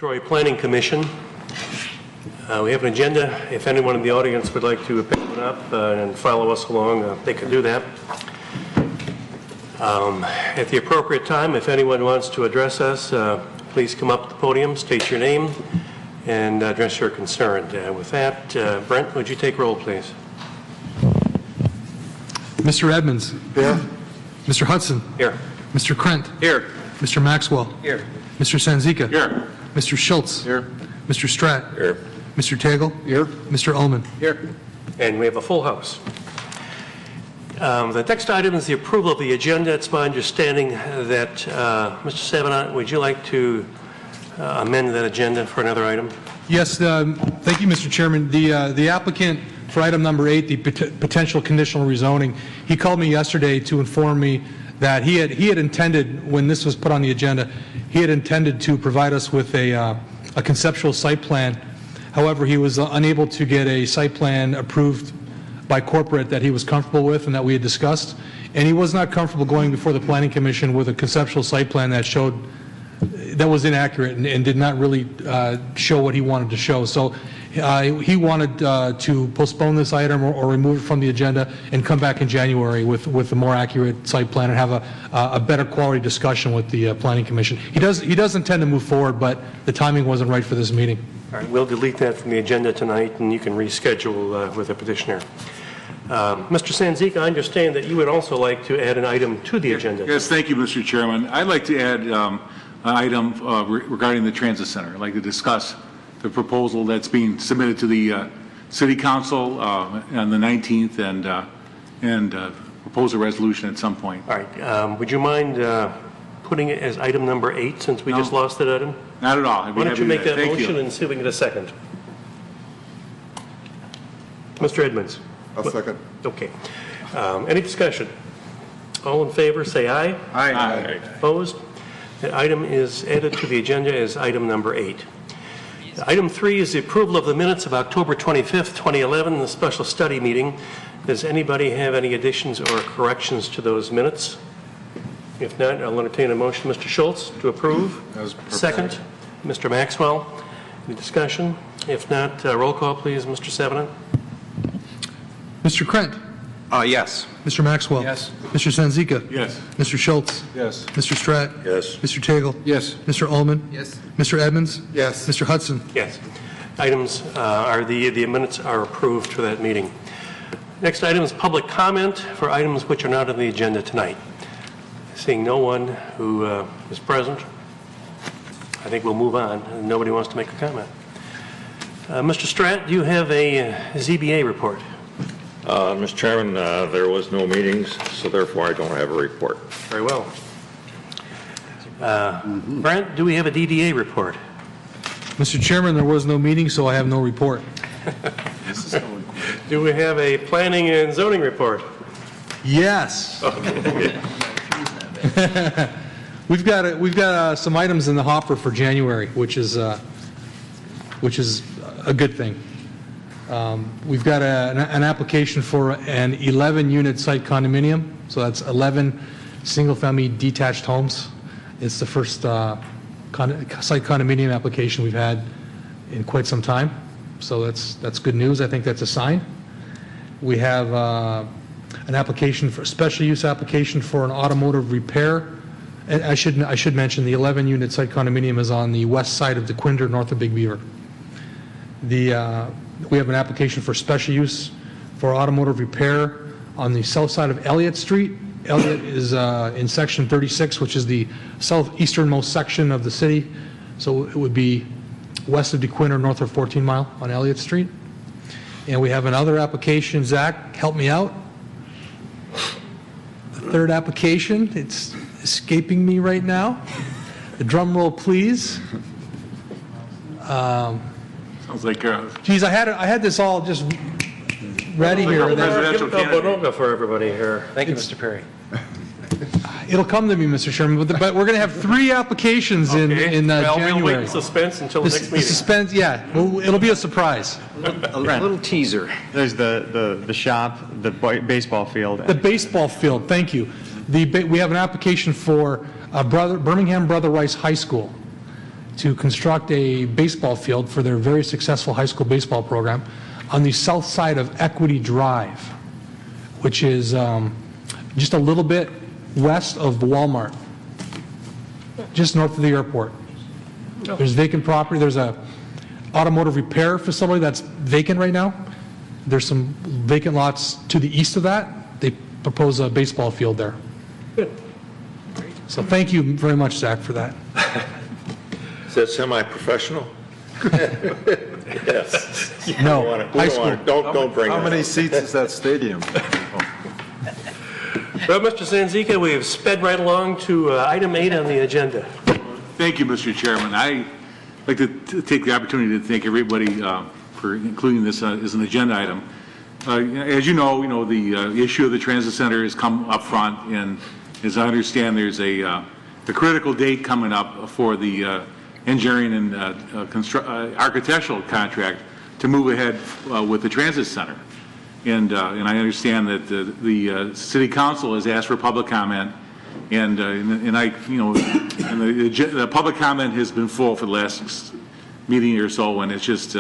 Troy Planning Commission. We have an agenda. If anyone in the audience would like to pick one up and follow us along, they can do that. At the appropriate time, if anyone wants to address us, please come up to the podium, state your name, and address your concern. With that, Brent, would you take roll, please? Mr. Edmonds. Here. Mr. Hudson. Here. Mr. Krent. Here. Mr. Maxwell. Here. Mr. Sanzika. Here. Mr. Schultz. Here. Mr. Stratt. Here. Mr. Tagle. Here. Mr. Ullman. Here. And we have a full house. The next item is the approval of the agenda. It's my understanding that, Mr. Savanant, would you like to amend that agenda for another item? Yes, thank you, Mr. Chairman. The applicant for item number 8, the potential conditional rezoning, he called me yesterday to inform me that he had intended, when this was put on the agenda, he had intended to provide us with a conceptual site plan. However, he was unable to get a site plan approved by corporate that he was comfortable with and that we had discussed. And he was not comfortable going before the Planning Commission with a conceptual site plan that showed, that was inaccurate and did not really show what he wanted to show. So he wanted to postpone this item or remove it from the agenda and come back in January with a more accurate site plan and have a better quality discussion with the Planning Commission. He does intend to move forward, but the timing wasn't right for this meeting. All right, we'll delete that from the agenda tonight, and you can reschedule with the petitioner. Mr. Sanzika, I understand that you would also like to add an item to the agenda. Yes, thank you, Mr. Chairman. I'd like to add an item regarding the transit center. I'd like to discuss the proposal that's being submitted to the City Council on the 19th and propose a resolution at some point. All right, would you mind putting it as item number 8 since we just lost that item? Not at all. Why don't you make that motion and see if we can get a second? Mr. Edmonds. I'll second. Okay. Any discussion? All in favor, say aye. Aye. Aye. Opposed? That item is added to the agenda as item number 8. Item 3 is the approval of the minutes of October 25th, 2011, the special study meeting. Does anybody have any additions or corrections to those minutes? If not, I'll entertain a motion. Mr. Schultz, to approve. Second. Mr. Maxwell. Any discussion? If not, roll call, please. Mr. Savanant. Mr. Krent. Yes. Mr. Maxwell. Yes. Mr. Sanzika. Yes. Mr. Schultz. Yes. Mr. Stratt. Yes. Mr. Tagle. Yes. Mr. Ullman. Yes. Mr. Edmonds. Yes. Mr. Hudson. Yes. Items the minutes are approved for that meeting. Next item is public comment for items which are not on the agenda tonight. Seeing no one who is present, I think we'll move on. Nobody wants to make a comment. Mr. Stratt, do you have a ZBA report? Mr. Chairman, there was no meetings, so therefore I don't have a report. Very well. Brent, do we have a DDA report? Mr. Chairman, there was no meeting, so I have no report. Do we have a planning and zoning report? Yes. We've got some items in the hopper for January, which is a good thing. We've got an application for an 11-unit site condominium, so that's 11 single-family detached homes. It's the first site condominium application we've had in quite some time, so that's good news. I think that's a sign. We have an application for a special use application for an automotive repair. And I should mention the 11-unit site condominium is on the west side of DeQuinder, north of Big Beaver. We have an application for special use for automotive repair on the south side of Elliott Street. Elliott is in section 36, which is the southeasternmost section of the city. So it would be west of DeQuinder, north of 14 Mile on Elliott Street. And we have another application. Zach, help me out. The third application, it's escaping me right now. The drum roll, please. Sounds like Geez, I had this all just ready here. presidential candidate. For everybody here. Thank you, Mr. Perry. It'll come to me, Mr. Sherman, but we're going to have 3 applications in January. We'll wait in suspense until the next The meeting. suspense, yeah. Well, it'll be a surprise. A little teaser. There's the shop, the baseball field. The baseball field, thank you. We have an application for Birmingham Brother Rice High School to construct a baseball field for their very successful high school baseball program on the south side of Equity Drive, which is just a little bit west of Walmart, just north of the airport. There's vacant property. There's a automotive repair facility that's vacant right now. There's some vacant lots to the east of that. They propose a baseball field there. Good. So thank you very much, Zach, for that. Is that semi-professional? Yes. No, We high don't school. want- Don't bring it How up. many seats is that stadium? Well, Mr. Zanzika, we have sped right along to item 8 on the agenda. Thank you, Mr. Chairman. I'd like to take the opportunity to thank everybody for including this as an agenda item. As you know, the issue of the transit center has come up front, and as I understand, there's the critical date coming up for the engineering and architectural contract to move ahead with the transit center. And I understand that the city council has asked for public comment, and the public comment has been full for the last meeting or so, and it's just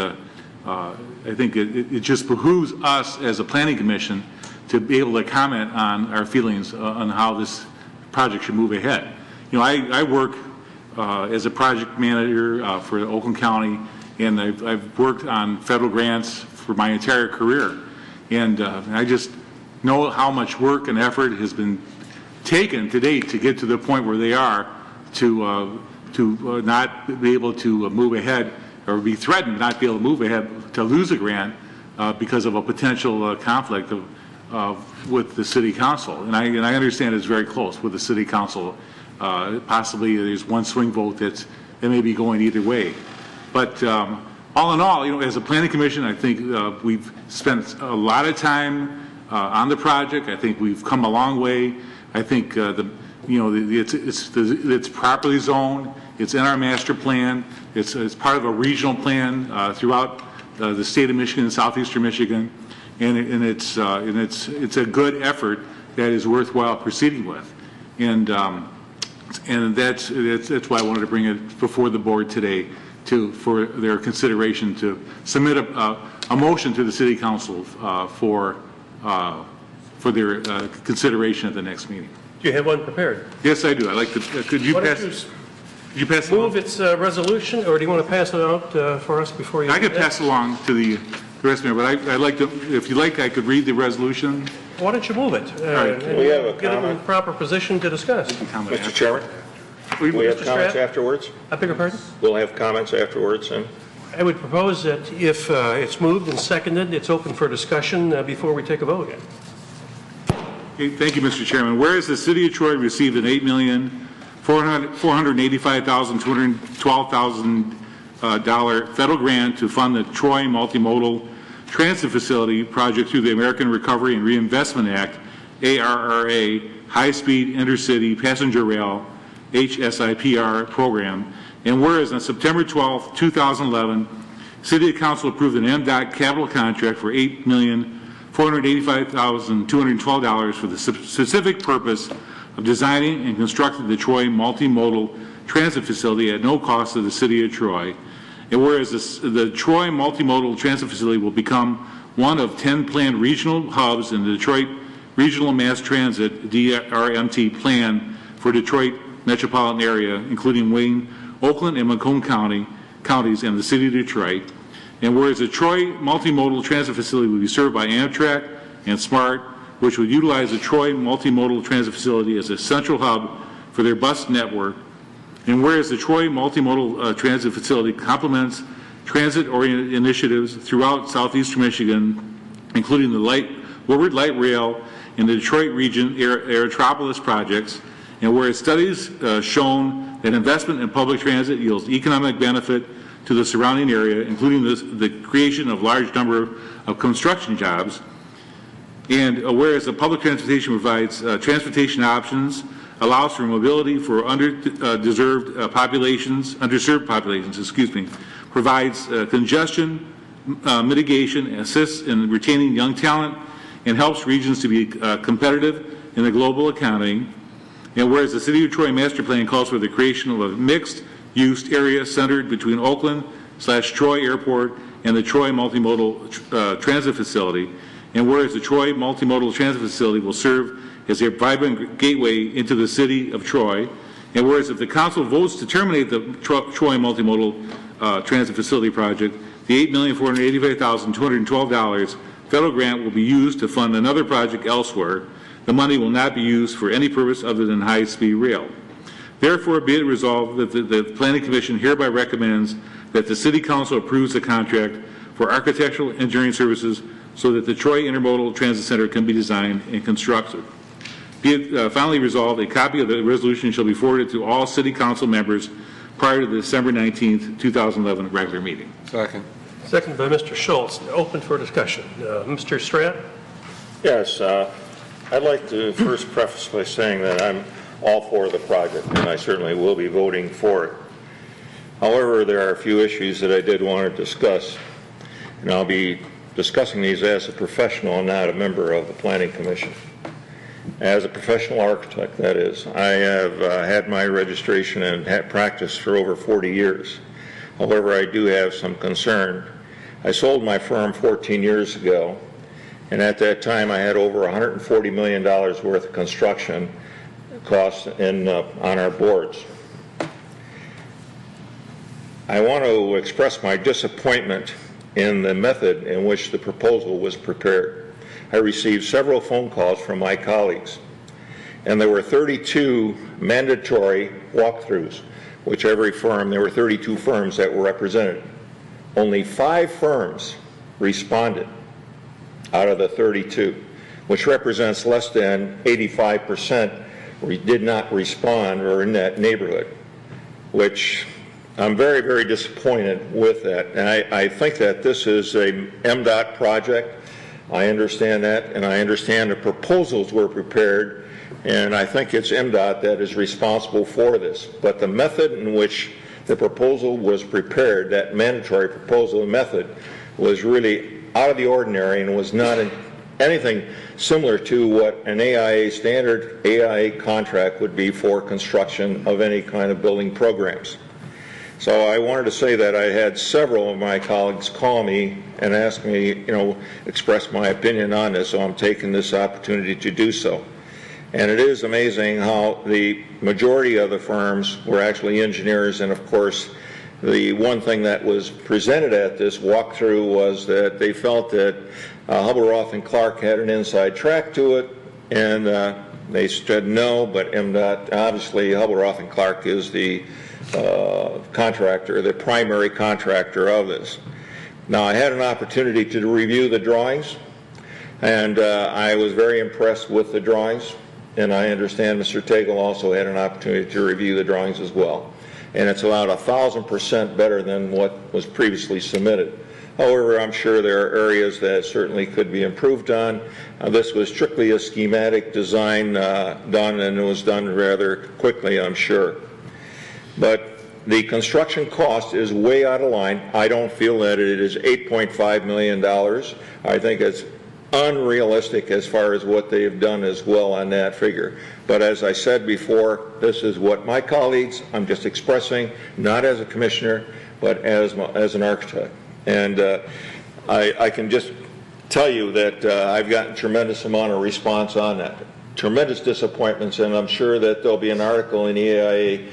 I think it just behooves us as a planning commission to be able to comment on our feelings on how this project should move ahead. I work as a project manager for Oakland County, and I've worked on federal grants for my entire career. And I just know how much work and effort has been taken to date to get to the point where they are to not be able to move ahead, or be threatened not to be able to move ahead, to lose a grant because of a potential conflict with the city council. And I understand it's very close with the city council. Possibly there's one swing vote that may be going either way. But all in all, as a planning commission, I think we've spent a lot of time on the project. I think we've come a long way. I think it's properly zoned. It's in our master plan. It's part of a regional plan throughout the state of Michigan and southeastern Michigan, and it's a good effort that is worthwhile proceeding with, and that's why I wanted to bring it before the board today for their consideration, to submit a motion to the city council for their consideration at the next meeting. Do you have one prepared? Yes, I do. I'd like to. Could you Why don't pass? you Could you pass it move along? its resolution, or do you want to pass it out for us before you? I do could that? pass it along to the rest of it, but I'd like to, if you like, I could read the resolution. Why don't you move it? right. And We have a get it in comment. proper position to discuss. Mr. Chairman, we have Mr. comments Stratt? afterwards? I beg your pardon? We'll have comments afterwards, and I would propose that if it's moved and seconded, it's open for discussion before we take a vote. Okay, thank you, Mr. Chairman. Whereas the city of Troy received an $8,485,212,000 federal grant to fund the Troy Multimodal Transit Facility project through the American Recovery and Reinvestment Act, ARRA, High-Speed Intercity Passenger Rail, HSIPR program. And whereas on September 12, 2011, City Council approved an MDOT capital contract for $8,485,212 for the specific purpose of designing and constructing the Troy Multimodal Transit Facility at no cost to the City of Troy. And whereas the Troy Multimodal Transit Facility will become one of 10 planned regional hubs in the Detroit Regional Mass Transit DRMT plan for Detroit metropolitan area, including Wayne, Oakland, and Macomb counties, and the City of Detroit. And whereas the Troy Multimodal Transit Facility will be served by Amtrak and SMART, which would utilize the Troy Multimodal Transit Facility as a central hub for their bus network. And whereas the Troy Multimodal Transit Facility complements transit-oriented initiatives throughout southeastern Michigan, including the Woodward Light Rail and the Detroit Region Aerotropolis projects. And whereas studies shown that investment in public transit yields economic benefit to the surrounding area, including the creation of large number of construction jobs. And whereas the public transportation provides transportation options, allows for mobility for underserved populations, provides congestion mitigation, assists in retaining young talent, and helps regions to be competitive in the global economy. And whereas the City of Troy Master Plan calls for the creation of a mixed use area centered between Oakland/Troy Airport and the Troy Multimodal Transit Facility. And whereas the Troy Multimodal Transit Facility will serve as a vibrant gateway into the city of Troy. And whereas if the council votes to terminate the Troy Multimodal Transit Facility project, the $8,485,212 federal grant will be used to fund another project elsewhere. The money will not be used for any purpose other than high-speed rail. Therefore, be it resolved that the Planning Commission hereby recommends that the City Council approves the contract for architectural engineering services so that the Troy Intermodal Transit Center can be designed and constructed. Be it finally resolved, a copy of the resolution shall be forwarded to all City Council members prior to the December 19th, 2011 regular meeting. Second. Seconded by Mr. Schultz. Open for discussion. Mr. Stratt? Yes, I'd like to first preface by saying that I'm all for the project, and I certainly will be voting for it. However, there are a few issues that I did want to discuss, and I'll be discussing these as a professional, not a member of the Planning Commission. As a professional architect, that is. I have had my registration and practice for over 40 years. However, I do have some concern. I sold my firm 14 years ago, and at that time I had over $140 million worth of construction costs on our boards. I want to express my disappointment in the method in which the proposal was prepared. I received several phone calls from my colleagues, and there were 32 mandatory walkthroughs, which every firm, there were 32 firms that were represented. Only 5 firms responded out of the 32, which represents less than 85% did not respond or in that neighborhood, which I'm very, very disappointed with that. And I think that this is a MDOT project. I understand that, and I understand the proposals were prepared, and I think it's MDOT that is responsible for this. But the method in which the proposal was prepared, that mandatory proposal method, was really out of the ordinary and was not anything similar to what an AIA standard AIA contract would be for construction of any kind of building programs. So I wanted to say that I had several of my colleagues call me and ask me, express my opinion on this, so I'm taking this opportunity to do so. And it is amazing how the majority of the firms were actually engineers, and of course the one thing that was presented at this walkthrough was that they felt that Hubbell Roth and Clark had an inside track to it, and they said no, but MDOT, obviously Hubbell Roth and Clark is the contractor, the primary contractor of this. Now, I had an opportunity to review the drawings, and I was very impressed with the drawings, and I understand Mr. Tagle also had an opportunity to review the drawings as well. And it's about 1,000% better than what was previously submitted. However, I'm sure there are areas that certainly could be improved on. This was strictly a schematic design done, and it was done rather quickly, I'm sure. But the construction cost is way out of line. I don't feel that it is $8.5 million. I think it's unrealistic as far as what they have done as well on that figure. But as I said before, this is what my colleagues, I'm just expressing, not as a commissioner, but as an architect. And I can just tell you that I've gotten a tremendous amount of response on that. Tremendous disappointments, and I'm sure that there'll be an article in the AIA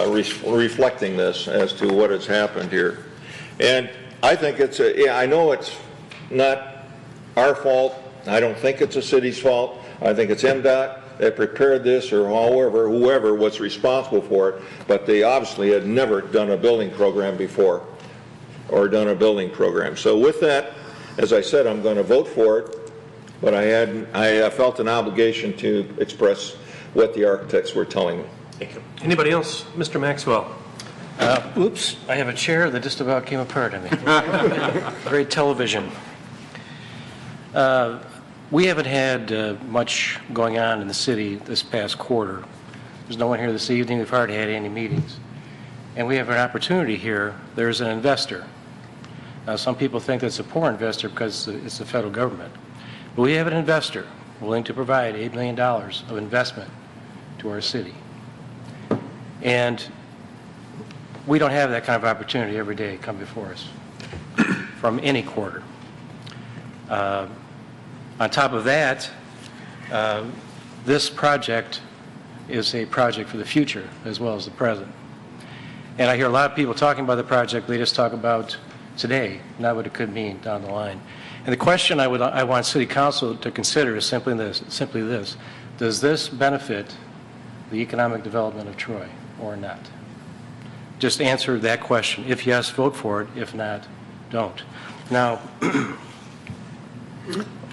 reflecting this as to what has happened here. And I think I know it's not our fault. I don't think it's the city's fault. I think it's MDOT that prepared this, or whoever was responsible for it, but they obviously had never done a building program before, or done a building program. So with that, as I said, I'm going to vote for it, but I felt an obligation to express what the architects were telling me. Thank you. Anybody else? Mr. Maxwell. Oops, I have a chair that just about came apart on me. Great television. We haven't had much going on in the city this past quarter. There's no one here this evening. We've hardly had any meetings. And we have an opportunity here. There's an investor. Now, some people think that's a poor investor because it's the federal government. But we have an investor willing to provide $8 million of investment to our city. And We don't have that kind of opportunity every day come before us from any quarter. On top of that, this project is a project for the future as well as the present. And I hear a lot of people talking about the project, they just talk about today, not what it could mean down the line. And the question I want City Council to consider is simply this. Does this benefit the economic development of Troy or not? Just answer that question. If yes, vote for it. If not, don't. Now,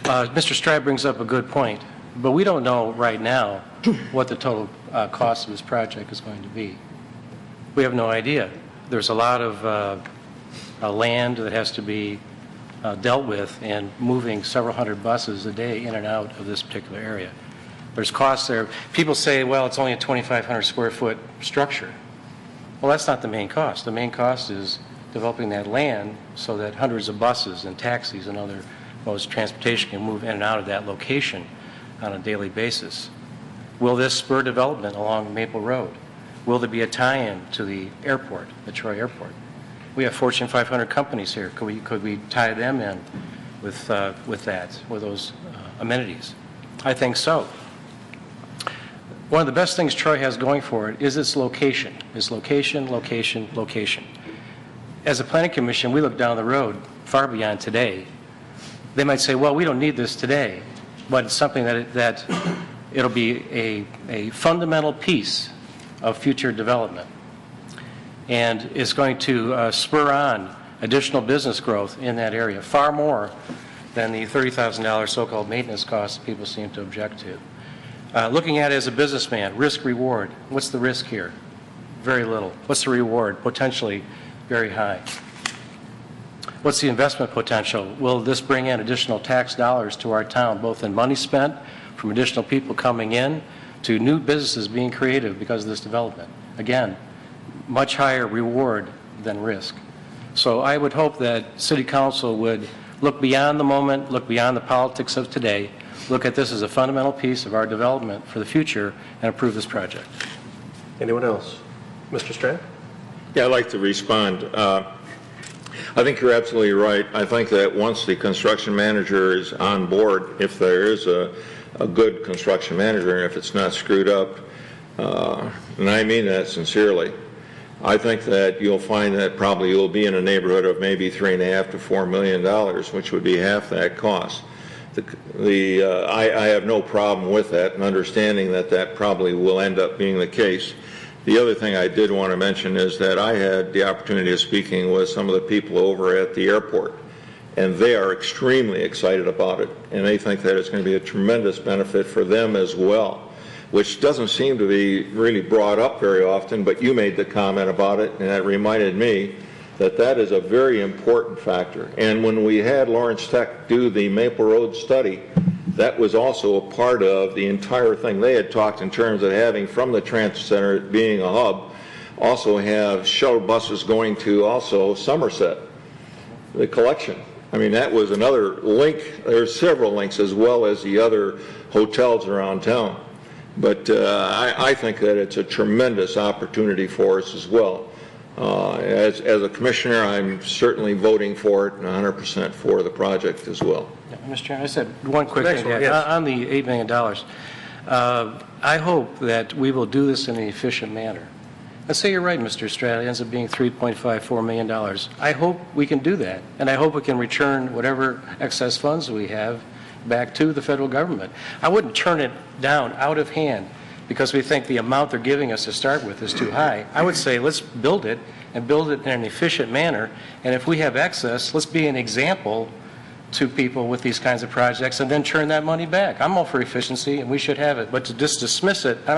Mr. Stride brings up a good point, but we don't know right now what the total cost of this project is going to be. We have no idea. There's a lot of land that has to be dealt with and moving several hundred buses a day in and out of this particular area. There's costs there. People say, well, it's only a 2,500 square foot structure. Well, that's not the main cost. The main cost is developing that land so that hundreds of buses and taxis and other modes of transportation can move in and out of that location on a daily basis. Will this spur development along Maple Road? Will there be a tie-in to the airport, the Troy Airport? We have Fortune 500 companies here. Could we tie them in with those amenities? I think so. One of the best things Troy has going for it is its location. Its location, location, location. As a planning commission, we look down the road far beyond today. They might say, well, we don't need this today, but it's something that it'll be a fundamental piece of future development. And it's going to spur on additional business growth in that area, far more than the $30,000 so-called maintenance costs people seem to object to. Looking at it as a businessman, risk-reward. What's the risk here? Very little. What's the reward? Potentially very high. What's the investment potential? Will this bring in additional tax dollars to our town, both in money spent from additional people coming in to new businesses being created because of this development? Again, much higher reward than risk. So I would hope that City Council would look beyond the moment, look beyond the politics of today, look at this as a fundamental piece of our development for the future and approve this project. Anyone else? Mr. Strand? Yeah, I'd like to respond. I think you're absolutely right. I think that once the construction manager is on board, if there is a good construction manager and if it's not screwed up, and I mean that sincerely, I think that you'll find that probably you'll be in a neighborhood of maybe $3.5 to $4 million, which would be half that cost. I have no problem with that and understanding that that probably will end up being the case. The other thing I did want to mention is that I had the opportunity of speaking with some of the people over at the airport, and they are extremely excited about it, and they think that it's going to be a tremendous benefit for them as well, which doesn't seem to be really brought up very often, but you made the comment about it, and that reminded me that that is a very important factor. And when we had Lawrence Tech do the Maple Road study, that was also a part of the entire thing. They had talked in terms of having from the transit center being a hub, also have shuttle buses going to also Somerset, the collection. I mean, that was another link. There's several links as well as the other hotels around town. But I think that it's a tremendous opportunity for us as well. As a commissioner, I'm certainly voting for it and 100% for the project as well. Yeah, Mr. Chairman, I said one quick thing. Yes. On the $8 million, I hope that we will do this in an efficient manner. Let's say you're right, Mr. Strad, it ends up being $3.54 million. I hope we can do that, and I hope we can return whatever excess funds we have back to the federal government. I wouldn't turn it down out of hand because we think the amount they're giving us to start with is too high. I would say let's build it and build it in an efficient manner, and if we have excess, let's be an example to people with these kinds of projects and then turn that money back. I'm all for efficiency and we should have it, but to just dismiss it, I'm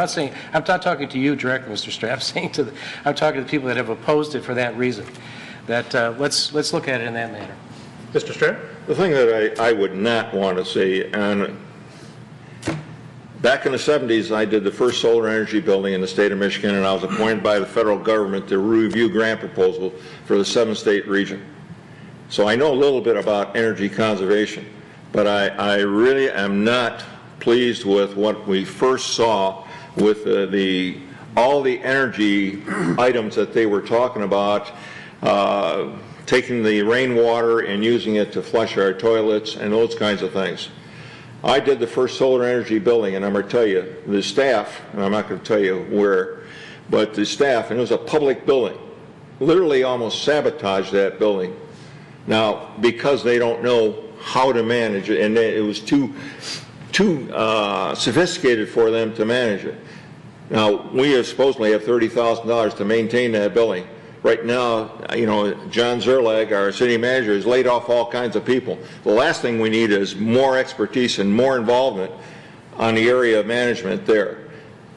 not talking to you directly, Mr. Strad, I'm talking to the people that have opposed it for that reason. That let's look at it in that manner. Mr. Strand? The thing that I would not want to see, and back in the 70s, I did the first solar energy building in the state of Michigan, and I was appointed by the federal government to review grant proposals for the 7-state region. So I know a little bit about energy conservation, but I really am not pleased with what we first saw with the all the energy items that they were talking about, taking the rainwater and using it to flush our toilets and those kinds of things. I did the first solar energy building, and I'm going to tell you, the staff, and I'm not going to tell you where, but the staff, and it was a public building, literally almost sabotaged that building. Now, because they don't know how to manage it, and it was too sophisticated for them to manage it. Now, we supposedly have $30,000 to maintain that building. Right now, you know, John Zerlag, our city manager, has laid off all kinds of people. The last thing we need is more expertise and more involvement on the area of management there.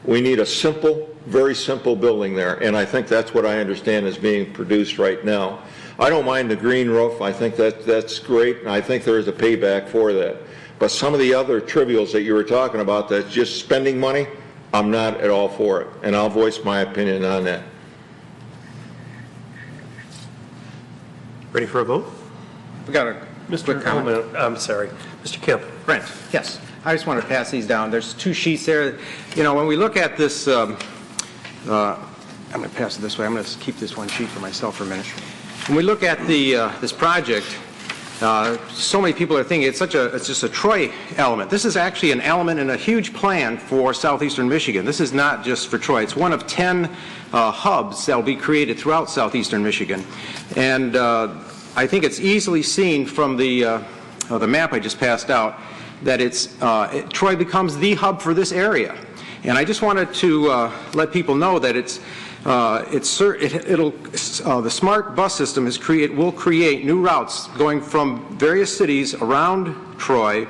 We need a simple, very simple building there, and I think that's what I understand is being produced right now. I don't mind the green roof. I think that's great, and I think there is a payback for that. But some of the other trivials that you were talking about, that's just spending money, I'm not at all for it, and I'll voice my opinion on that. Ready for a vote? We got a quick comment. I'm sorry. Mr. Kemp. Brent, yes. I just want to pass these down. There's 2 sheets there. You know, when we look at this, I'm going to pass it this way. I'm going to keep this one sheet for myself for a minute. When we look at the this project, so many people are thinking it's just a Troy element. This is actually an element in a huge plan for southeastern Michigan. This is not just for Troy. It's one of 10 hubs that will be created throughout southeastern Michigan. And I think it's easily seen from the map I just passed out that Troy becomes the hub for this area. And I just wanted to let people know that the smart bus system will create new routes going from various cities around Troy,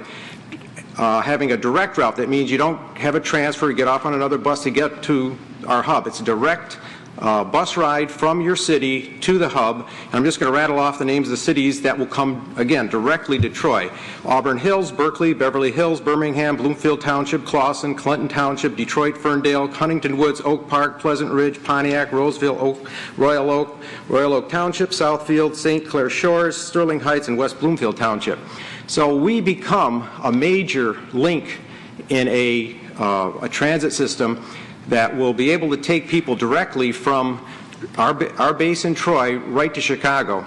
having a direct route. That means you don't have a transfer, you get off on another bus to get to our hub. It's a direct bus ride from your city to the hub. And I'm just going to rattle off the names of the cities that will come, again, directly to Troy. Auburn Hills, Berkeley, Beverly Hills, Birmingham, Bloomfield Township, Clawson, Clinton Township, Detroit, Ferndale, Huntington Woods, Oak Park, Pleasant Ridge, Pontiac, Roseville, Royal Oak Township, Southfield, St. Clair Shores, Sterling Heights, and West Bloomfield Township. So we become a major link in a transit system that will be able to take people directly from our base in Troy right to Chicago.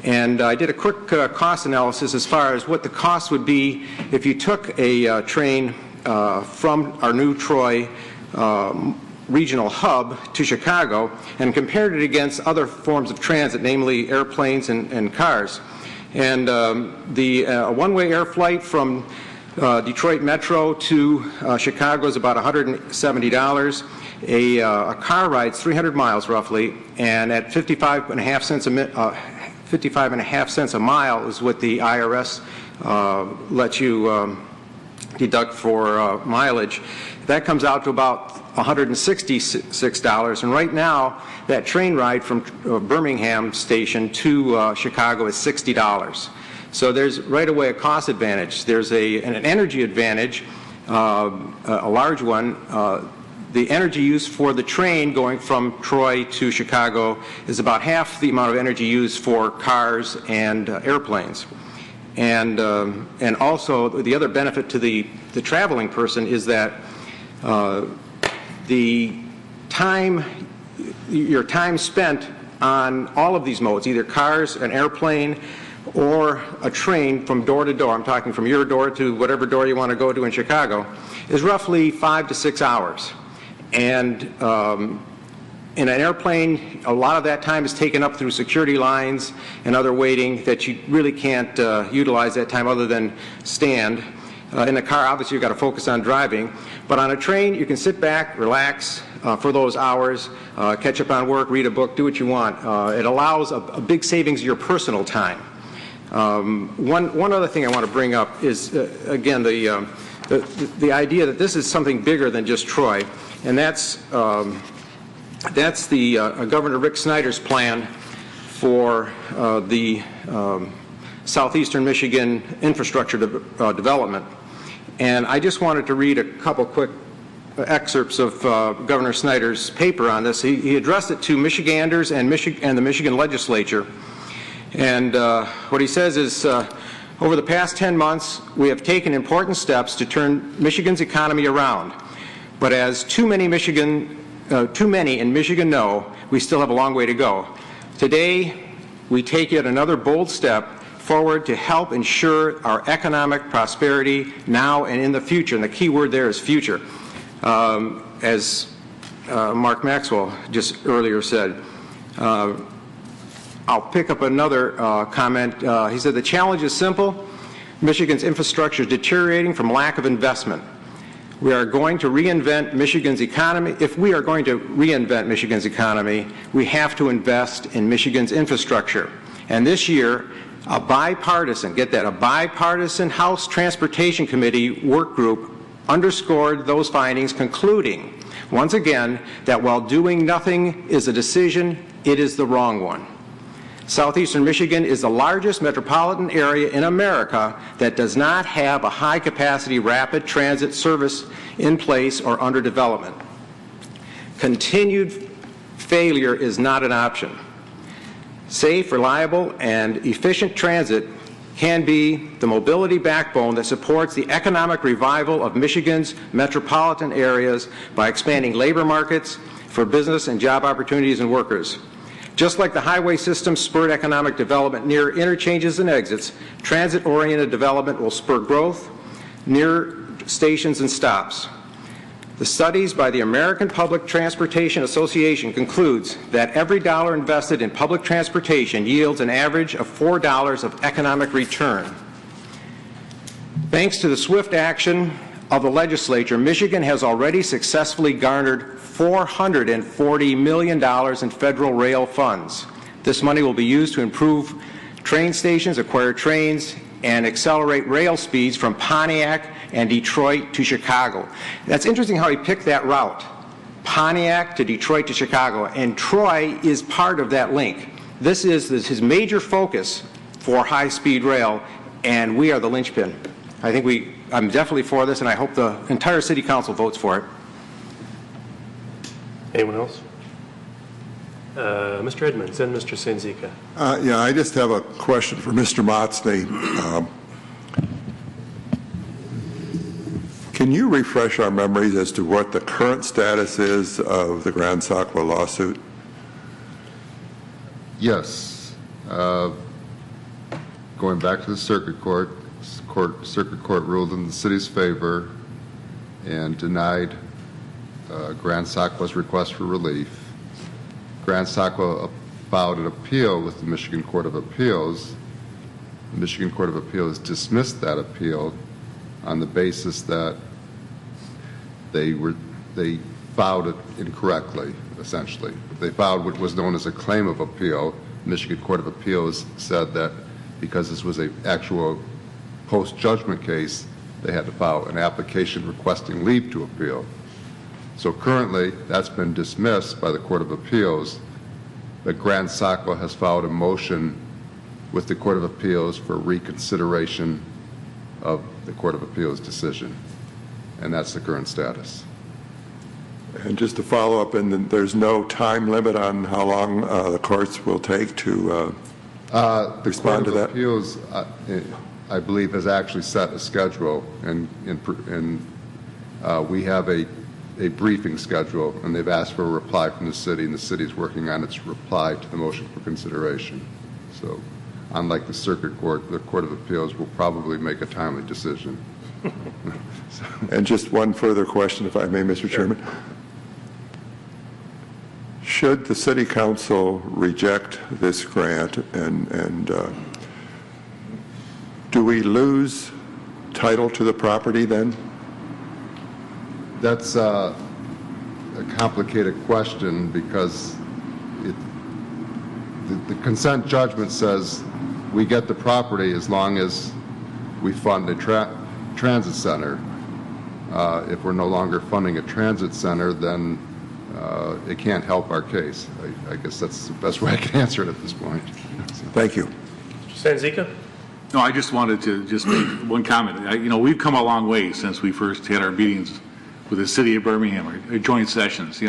And I did a quick cost analysis as far as what the cost would be if you took a train from our new Troy regional hub to Chicago and compared it against other forms of transit, namely airplanes and cars. And the one-way air flight from Detroit Metro to Chicago is about $170. A car ride's 300 miles roughly, and at 55.5 cents a mile is what the IRS lets you deduct for mileage. That comes out to about $166, and right now that train ride from Birmingham station to Chicago is $60. So there's right away a cost advantage. There's an energy advantage, a large one. The energy used for the train going from Troy to Chicago is about half the amount of energy used for cars and airplanes. And also the other benefit to the traveling person is that your time spent on all of these modes, either cars, an airplane, or a train from door to door, I'm talking from your door to whatever door you want to go to in Chicago, is roughly 5 to 6 hours. And in an airplane, a lot of that time is taken up through security lines and other waiting that you really can't utilize that time other than stand. In a car, obviously, you've got to focus on driving. But on a train, you can sit back, relax for those hours, catch up on work, read a book, do what you want. It allows a big savings of your personal time. One other thing I want to bring up is, again, the idea that this is something bigger than just Troy, and that's the Governor Rick Snyder's plan for the southeastern Michigan infrastructure development. And I just wanted to read a couple quick excerpts of Governor Snyder's paper on this. He addressed it to Michiganders and the Michigan legislature. And what he says is, over the past 10 months, we have taken important steps to turn Michigan's economy around. But as too many Michigan too many in Michigan know, we still have a long way to go. Today, we take yet another bold step forward to help ensure our economic prosperity now and in the future. And the key word there is future. As Mark Maxwell just earlier said, I'll pick up another comment. He said, the challenge is simple. Michigan's infrastructure is deteriorating from lack of investment. We are going to reinvent Michigan's economy. If we are going to reinvent Michigan's economy, we have to invest in Michigan's infrastructure. And this year, a bipartisan, get that, a bipartisan House Transportation Committee work group underscored those findings, concluding, once again, that while doing nothing is a decision, it is the wrong one. Southeastern Michigan is the largest metropolitan area in America that does not have a high-capacity rapid transit service in place or under development. Continued failure is not an option. Safe, reliable, and efficient transit can be the mobility backbone that supports the economic revival of Michigan's metropolitan areas by expanding labor markets for business and job opportunities and workers. Just like the highway system spurred economic development near interchanges and exits, transit-oriented development will spur growth near stations and stops. The studies by the American Public Transportation Association concludes that every dollar invested in public transportation yields an average of $4 of economic return. Thanks to the swift action of the legislature, Michigan has already successfully garnered $440 million in federal rail funds. This money will be used to improve train stations, acquire trains, and accelerate rail speeds from Pontiac and Detroit to Chicago. That's interesting how he picked that route, Pontiac to Detroit to Chicago, and Troy is part of that link. This is his major focus for high-speed rail, and we are the linchpin. I'm definitely for this, and I hope the entire City Council votes for it. Anyone else? Mr. Edmonds, then Mr. Senzika. Yeah, I just have a question for Mr. Motsley. Can you refresh our memories as to what the current status is of the Grand Sackler lawsuit? Yes. Going back to the circuit court ruled in the city's favor and denied Grand Sackler's request for relief. Grand Sackler filed an appeal with the Michigan Court of Appeals. The Michigan Court of Appeals dismissed that appeal on the basis that they filed it incorrectly, essentially. They filed what was known as a claim of appeal. The Michigan Court of Appeals said that because this was an actual post-judgment case, they had to file an application requesting leave to appeal. So currently, that's been dismissed by the Court of Appeals, but Grand Sackler has filed a motion with the Court of Appeals for reconsideration of the Court of Appeals decision, and that's the current status. And just to follow up, and there's no time limit on how long the courts will take to respond to that? The Court of Appeals, I believe, has actually set a schedule, and we have a briefing schedule, and they've asked for a reply from the city, and the city is working on its reply to the motion for consideration. So, unlike the circuit court, the Court of Appeals will probably make a timely decision. And just one further question, if I may, Mr. Chairman. Should the City Council reject this grant, and do we lose title to the property then? That's a complicated question because the consent judgment says we get the property as long as we fund a transit center. If we're no longer funding a transit center, then it can't help our case. I guess that's the best way I can answer it at this point. Thank you. Senzika? No, I just wanted to just make one comment. We've come a long way since we first had our meetings with the city of Birmingham, our joint sessions.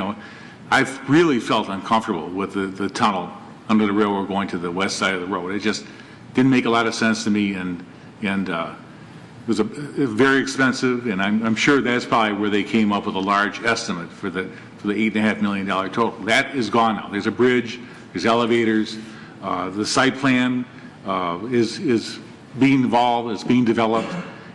I've really felt uncomfortable with the tunnel under the railroad going to the west side of the road. It just didn't make a lot of sense to me, and was very expensive, and I'm sure that's probably where they came up with a large estimate for the $8.5 million total. That is gone now. There's a bridge, there's elevators, the site plan is being evolved, it's being developed,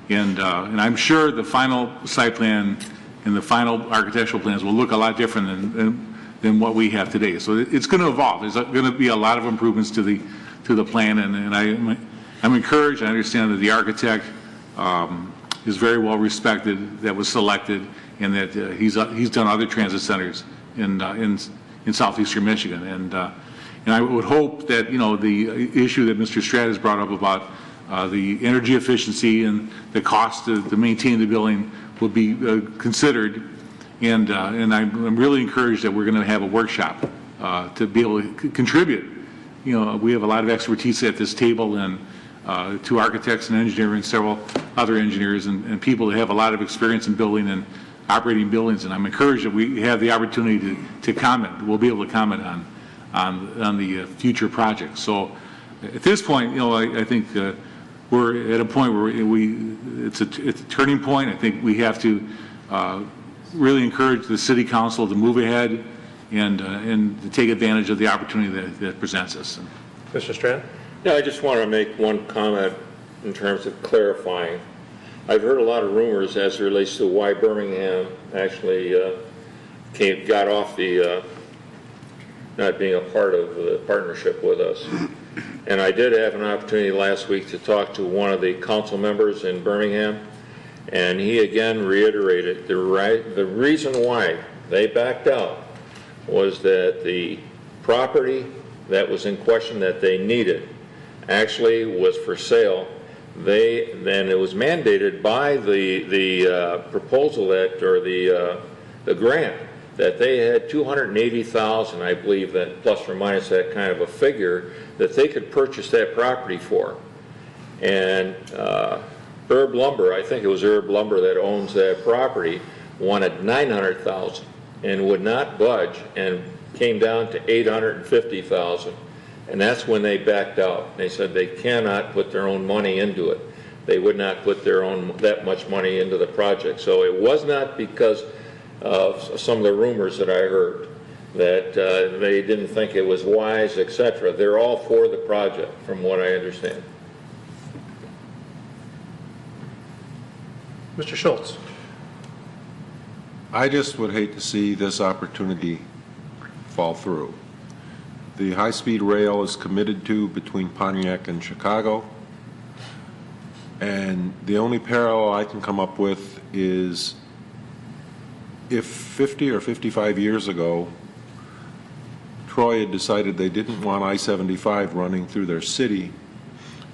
and I'm sure the final site plan and the final architectural plans will look a lot different than what we have today. So it's going to evolve. There's going to be a lot of improvements to the plan, and I'm encouraged. I understand that the architect is very well respected, that was selected, and that he's done other transit centers in southeastern Michigan. And I would hope that, you know, the issue that Mr. Stratt has brought up about the energy efficiency and the cost to maintain the building will be considered. And I'm really encouraged that we're going to have a workshop to be able to contribute. You know, we have a lot of expertise at this table, and two architects and engineers and several other engineers and people that have a lot of experience in building and operating buildings. And I'm encouraged that we have the opportunity to comment. We'll be able to comment on the future projects. So at this point, you know, I think we're at a point where it's a turning point. I think we have to really encourage the city council to move ahead and to take advantage of the opportunity that presents us. Mr. Stratt? Yeah, I just want to make one comment in terms of clarifying. I've heard a lot of rumors as it relates to why Birmingham actually got off the not being a part of the partnership with us. And I did have an opportunity last week to talk to one of the council members in Birmingham, and he again reiterated the reason why they backed out was that the property that was in question that they needed actually was for sale. Then it was mandated by the proposal that, or the grant, that they had $280,000, I believe, that plus or minus that kind of a figure, that they could purchase that property for. And Herb Lumber, I think it was Herb Lumber that owns that property, wanted $900,000 and would not budge, and came down to $850,000. And that's when they backed out. They said they cannot put their own money into it. They would not put their own that much money into the project. So it was not because of some of the rumors that I heard that they didn't think it was wise, etc. They're all for the project, from what I understand. Mr. Schultz? I just would hate to see this opportunity fall through. The high-speed rail is committed to between Pontiac and Chicago, and the only parallel I can come up with is if 50 or 55 years ago Troy had decided they didn't want I-75 running through their city,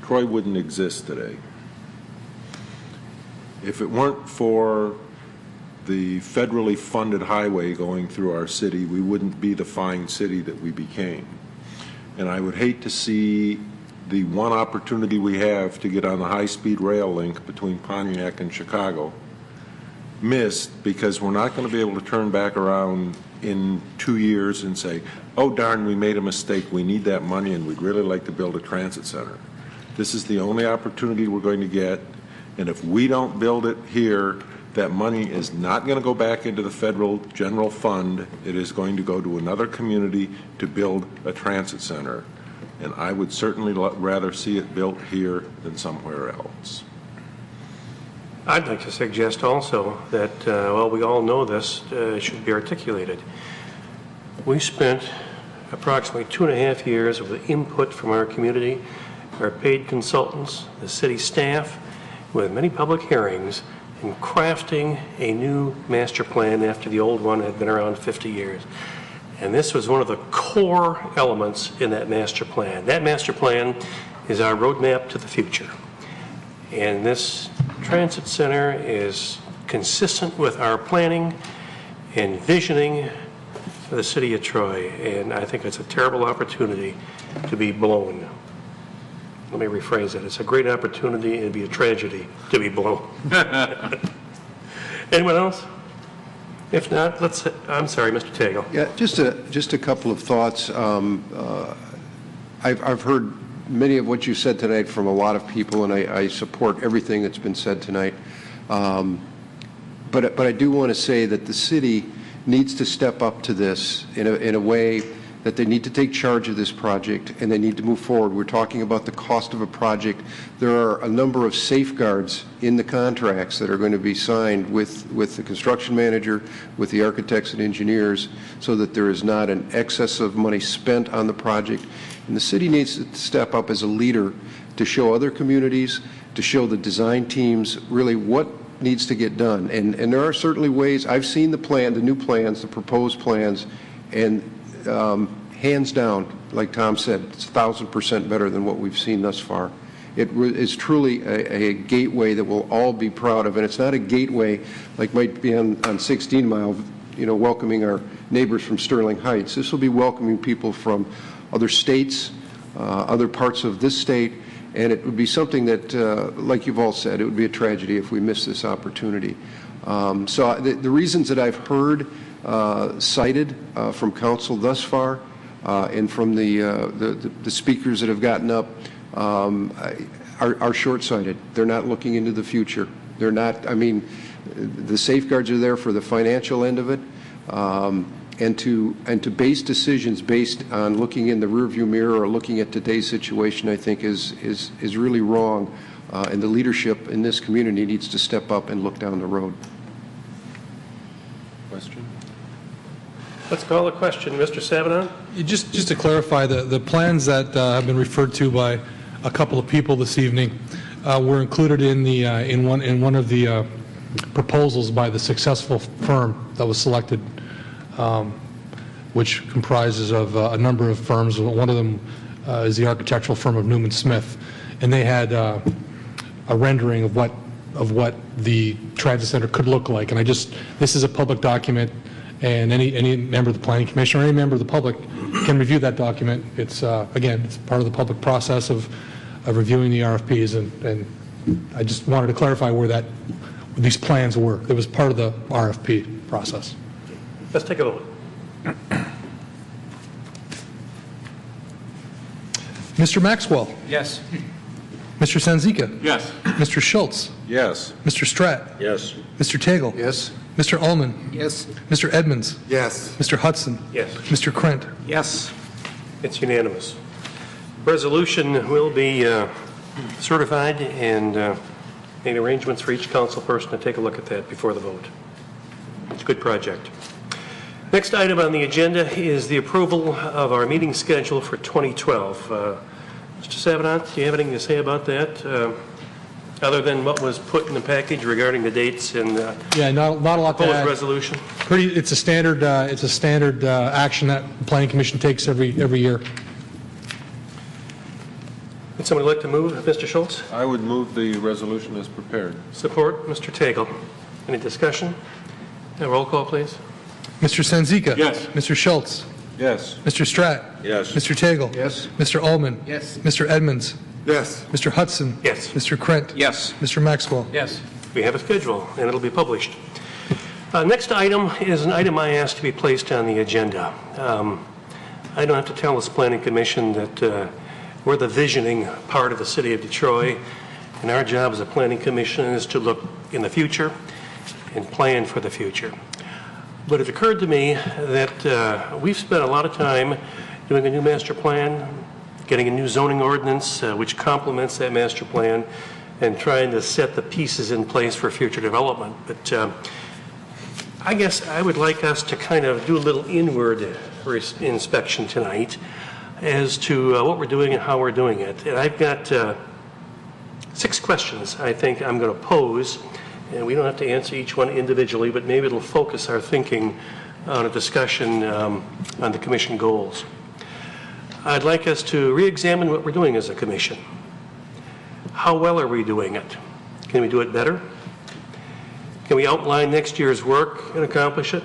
Troy wouldn't exist today. If it weren't for the federally funded highway going through our city, we wouldn't be the fine city that we became. And I would hate to see the one opportunity we have to get on the high-speed rail link between Pontiac and Chicago missed, because we're not going to be able to turn back around in 2 years and say, oh darn, we made a mistake, we need that money and we'd really like to build a transit center. This is the only opportunity we're going to get, and if we don't build it here, that money is not going to go back into the federal general fund. It is going to go to another community to build a transit center. And I would certainly rather see it built here than somewhere else. I'd like to suggest also that, well, we all know this should be articulated. We spent approximately 2.5 years with input from our community, our paid consultants, the city staff, with many public hearings, in crafting a new master plan after the old one had been around 50 years. And this was one of the core elements in that master plan. That master plan is our roadmap to the future. And this transit center is consistent with our planning and visioning for the city of Troy. And I think it's a terrible opportunity to be blown. Let me rephrase it. It's a great opportunity. It'd be a tragedy to be blown. Anyone else? If not, I'm sorry, Mr. Tagle. Yeah, just a couple of thoughts. I've heard many of what you said tonight from a lot of people, and I support everything that's been said tonight. But I do want to say that the city needs to step up to this in a way that they need to take charge of this project and they need to move forward. We're talking about the cost of a project. There are a number of safeguards in the contracts that are going to be signed with the construction manager, with the architects and engineers, so that there is not an excess of money spent on the project. And the city needs to step up as a leader to show other communities, to show the design teams really what needs to get done. And there are certainly ways. I've seen the plan, the new plans, the proposed plans, and hands down, like Tom said, it's 1,000% better than what we've seen thus far. It is truly a gateway that we'll all be proud of, and it's not a gateway like might be on 16 Mile, welcoming our neighbors from Sterling Heights. This will be welcoming people from other states, other parts of this state, and it would be something that, like you've all said, it would be a tragedy if we miss this opportunity. So the reasons that I've heard cited from council thus far and from the speakers that have gotten up are short-sighted. They're not looking into the future. They're not, the safeguards are there for the financial end of it, and to base decisions based on looking in the rearview mirror or looking at today's situation, I think is really wrong, and the leadership in this community needs to step up and look down the road. Question? Let's call the question. Mr. Sabanon? Just to clarify, the plans that have been referred to by a couple of people this evening were included in one of the proposals by the successful firm that was selected, which comprises of a number of firms. One of them is the architectural firm of Newman Smith, and they had a rendering of what the transit center could look like. And this is a public document, and any member of the Planning Commission or any member of the public can review that document. It's again, it's part of the public process of reviewing the RFPs, and I just wanted to clarify where these plans were. It was part of the RFP process. Let's take a vote. Mr. Maxwell. Yes. Mr. Sanzika. Yes. Mr. Schultz. Yes. Mr. Stratt. Yes. Mr. Tagle. Yes? Mr. Ullman. Yes. Mr. Edmonds. Yes. Mr. Hudson. Yes. Mr. Krent. Yes. It's unanimous. Resolution will be certified and made arrangements for each council person to take a look at that before the vote. It's a good project. Next item on the agenda is the approval of our meeting schedule for 2012. Mr. Sabanon, do you have anything to say about that, other than what was put in the package regarding the dates and Yeah, not a lot to proposed add. resolution? It's a standard action that the Planning Commission takes every year. Would somebody like to move? Mr. Schultz? I would move the resolution as prepared. Support. Mr. Tagle. Any discussion? A roll call, please. Mr. Sanzika. Yes. Mr. Schultz. Yes. Mr. Stratt. Yes. Mr. Tagle. Yes? Mr. Ullman. Yes. Mr. Edmonds. Yes. Mr. Hudson. Yes. Mr. Krent. Yes. Mr. Maxwell. Yes. We have a schedule, and it'll be published. Next item is an item I asked to be placed on the agenda. I don't have to tell this Planning Commission that we're the visioning part of the city of Detroit, and our job as a Planning Commission is to look in the future and plan for the future. But it occurred to me that we've spent a lot of time doing a new master plan, getting a new zoning ordinance which complements that master plan, and trying to set the pieces in place for future development. But I guess I would like us to kind of do a little inward inspection tonight as to what we're doing and how we're doing it. And I've got 6 questions I think I'm going to pose, and we don't have to answer each one individually, but maybe it'll focus our thinking on a discussion on the commission goals. I'd like us to re-examine what we're doing as a commission. How well are we doing it? Can we do it better? Can we outline next year's work and accomplish it?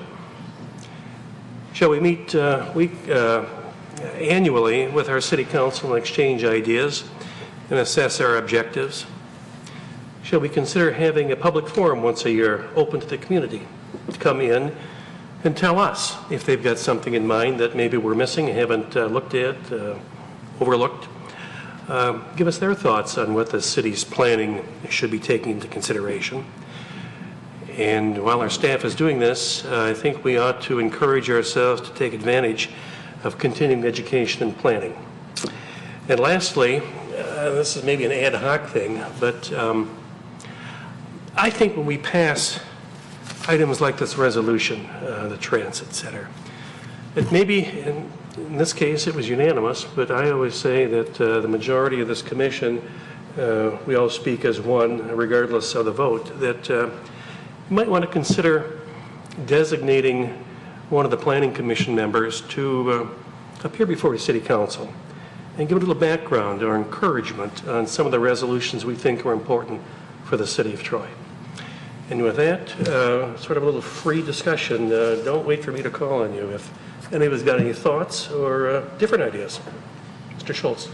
Shall we meet annually with our city council and exchange ideas and assess our objectives? Shall we consider having a public forum once a year open to the community to come in and tell us if they've got something in mind that maybe we're missing, haven't looked at, overlooked? give us their thoughts on what the city's planning should be taking into consideration. And while our staff is doing this, I think we ought to encourage ourselves to take advantage of continuing education and planning. And lastly, this is maybe an ad hoc thing, but I think when we pass items like this resolution, the transit center, it maybe, in this case, it was unanimous, but I always say that the majority of this commission, we all speak as one, regardless of the vote, that you might want to consider designating one of the planning commission members to appear before the city council and give a little background or encouragement on some of the resolutions we think are important for the city of Troy. And with that, sort of a little free discussion. Don't wait for me to call on you if anybody's got any thoughts or different ideas. Mr. Schultz.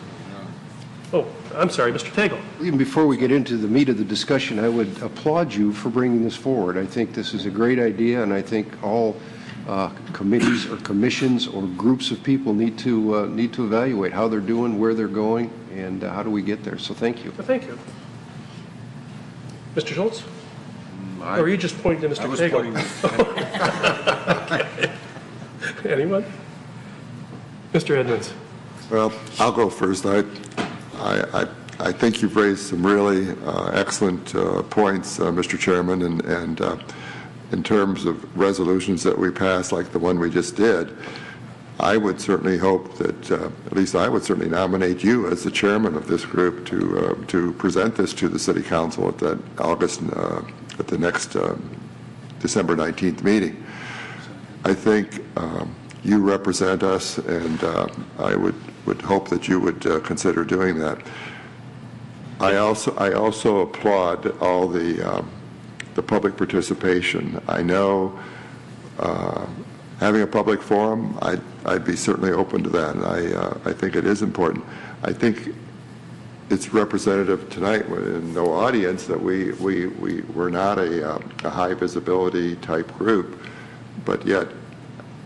Oh, I'm sorry, Mr. Tagle. Even before we get into the meat of the discussion, I would applaud you for bringing this forward. I think this is a great idea, and I think all committees or commissions or groups of people need to evaluate how they're doing, where they're going, and how do we get there. So thank you. Well, thank you. Mr. Schultz? Or are you just pointing to Mr. Tagle? Okay. Anyone? Mr. Edmonds. Well, I'll go first. I think you've raised some really excellent points, Mr. Chairman, and in terms of resolutions that we pass, like the one we just did, I would certainly hope that, at least I would certainly nominate you as the chairman of this group to present this to the City Council at that at the next December 19th meeting. I think you represent us, and I would hope that you would consider doing that. I also applaud all the public participation. I know having a public forum, I'd be certainly open to that, and I think it is important. I think it's representative tonight in no audience that we're not a high visibility type group, but yet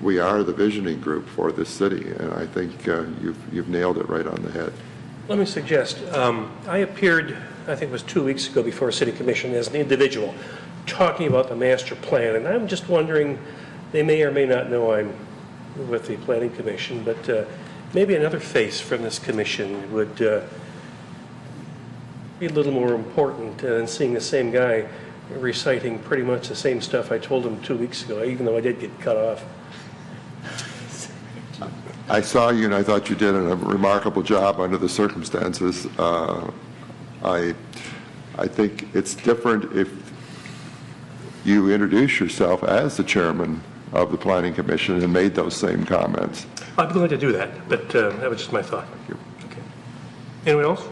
we are the visioning group for this city, and I think you've nailed it right on the head. Let me suggest, I appeared, I think it was 2 weeks ago before City Commission as an individual talking about the master plan, and I'm just wondering, they may or may not know I'm with the Planning Commission, but maybe another face from this commission would be a little more important than seeing the same guy reciting pretty much the same stuff I told him 2 weeks ago, even though I did get cut off. I saw you, and I thought you did a remarkable job under the circumstances. I think it's different if you introduce yourself as the chairman of the Planning Commission and made those same comments. I'm going to do that, but that was just my thought. Thank you. Okay. Anyone else?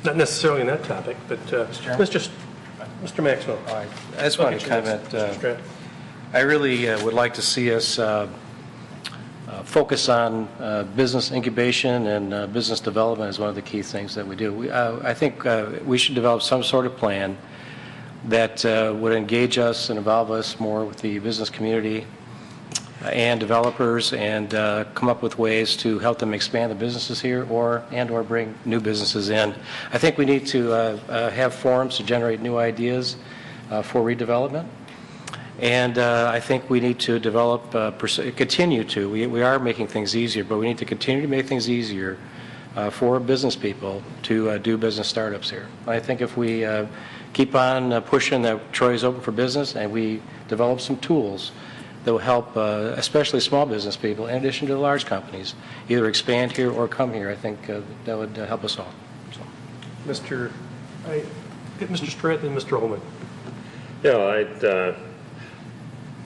Not necessarily on that topic, but Mr. Maxwell. I just want to comment. I really would like to see us focus on business incubation and business development as one of the key things that we do. I think we should develop some sort of plan that would engage us and involve us more with the business community and developers, and come up with ways to help them expand the businesses here or bring new businesses in. I think we need to have forums to generate new ideas for redevelopment. And I think we need to develop, continue to, we are making things easier, but we need to continue to make things easier for business people to do business startups here. I think if we keep on pushing that Troy is open for business, and we develop some tools that will help especially small business people, in addition to the large companies, either expand here or come here, I think that would help us all. So. Mr. Stratton and Mr. Holman. Yeah,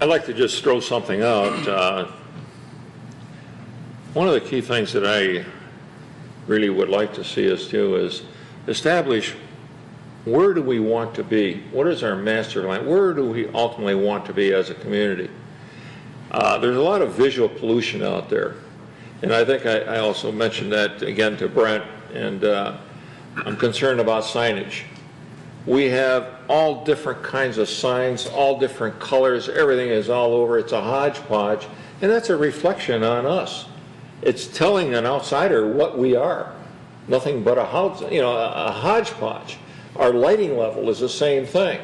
I'd like to just throw something out. One of the key things that I really would like to see us do is establish where do we want to be? What is our master plan? Where do we ultimately want to be as a community? There's a lot of visual pollution out there. And I think I also mentioned that again to Brent, and I'm concerned about signage. We have all different kinds of signs, all different colors, everything is all over, it's a hodgepodge, and that's a reflection on us. It's telling an outsider what we are. nothing but a house, a hodgepodge. Our lighting level is the same thing.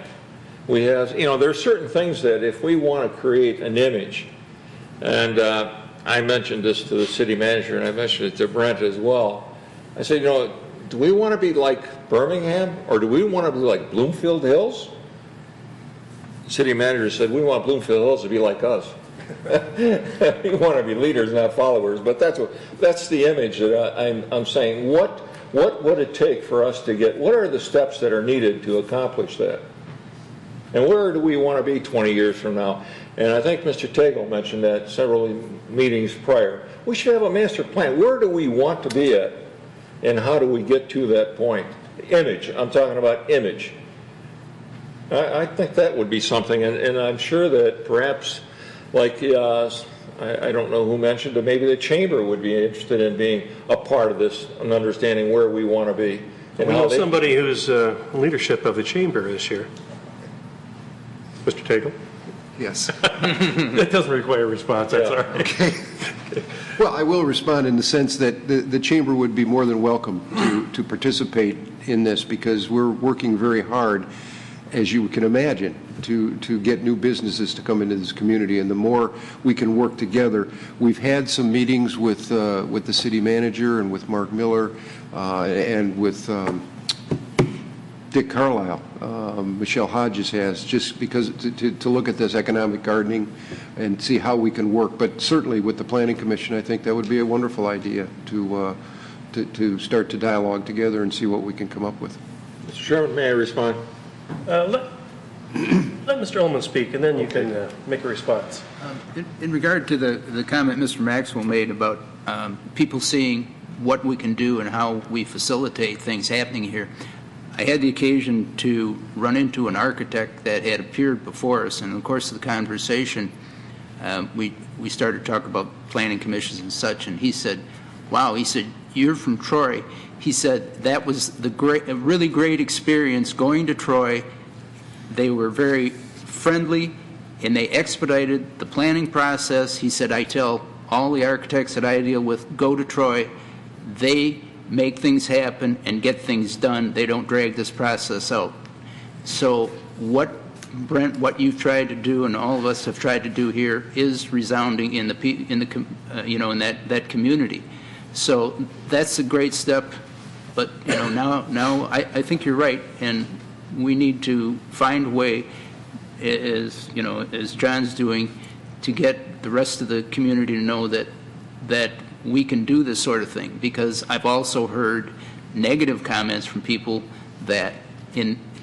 We have, there are certain things that if we want to create an image, and I mentioned this to the city manager and I mentioned it to Brent as well. I said, do we want to be like Birmingham or do we want to be like Bloomfield Hills? The city manager said, we want Bloomfield Hills to be like us. We want to be leaders, not followers. But that's the image that I'm saying. What would it take for us to get? What are the steps that are needed to accomplish that? And where do we want to be 20 years from now? And I think Mr. Tagle mentioned that several meetings prior. We should have a master plan. Where do we want to be at? And how do we get to that point? Image. I'm talking about image. I think that would be something. And I'm sure that perhaps, like, I don't know who mentioned it, maybe the chamber would be interested in being a part of this and understanding where we want to be. And we know somebody who's leadership of the chamber this year. Mr. Tagle? Yes. That doesn't require a response, that's all right. Okay. Well, I will respond in the sense that the chamber would be more than welcome to participate in this because we're working very hard, as you can imagine, to get new businesses to come into this community. And the more we can work together, we've had some meetings with the city manager and with Mark Miller and with Dick Carlisle. Michelle Hodges has, just because to look at this economic gardening and see how we can work. But certainly with the Planning Commission, I think that would be a wonderful idea to start to dialogue together and see what we can come up with. Mr. Chairman, may I respond? Let Mr. Ullman speak, and then you can make a response. In regard to the comment Mr. Maxwell made about people seeing what we can do and how we facilitate things happening here, I had the occasion to run into an architect that had appeared before us, and in the course of the conversation, we started to talk about planning commissions and such, and he said, wow, he said, you're from Troy. He said that was a really great experience going to Troy. They were very friendly, and they expedited the planning process. He said, I tell all the architects that I deal with, go to Troy. They make things happen and get things done. They don't drag this process out. So Brent, what you've tried to do and all of us have tried to do here is resounding in that community. So that's a great step. But now I think you're right, and we need to find a way, as John's doing, to get the rest of the community to know that we can do this sort of thing, because I've also heard negative comments from people that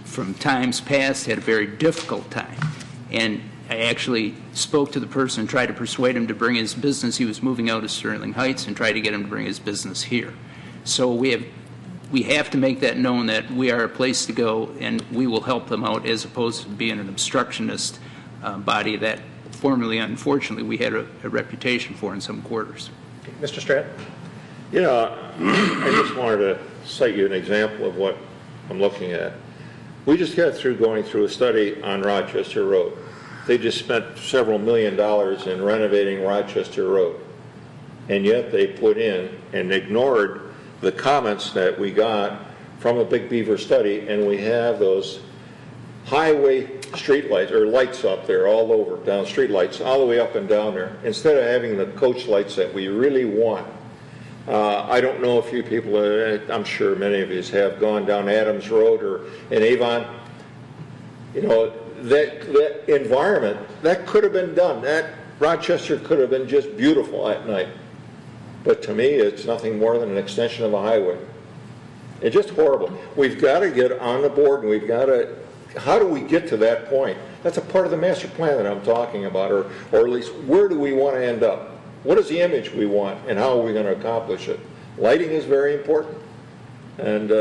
from times past had a very difficult time. And I actually spoke to the person and tried to persuade him to bring his business. He was moving out of Sterling Heights, and tried to get him to bring his business here. So we have to make that known that we are a place to go, and we will help them out, as opposed to being an obstructionist body that formerly, unfortunately, we had a reputation for in some quarters. Mr. Stratton? I just wanted to cite you an example of what I'm looking at. We just got through going through a study on Rochester Road. They just spent several $1 million in renovating Rochester Road. And yet they put in and ignored the comments that we got from a Big Beaver study, and we have those highway street lights, or lights up there all over, down street lights, all the way up and down there, instead of having the coach lights that we really want. I don't know if you people, I'm sure many of you have gone down Adams Road or in Avon. That environment, that could have been done. That Rochester could have been just beautiful at night. But to me, it's nothing more than an extension of a highway. It's just horrible. We've got to get on the board, and we've got to, how do we get to that point? That's a part of the master plan that I'm talking about, or at least where do we want to end up? What is the image we want, and how are we going to accomplish it? Lighting is very important. And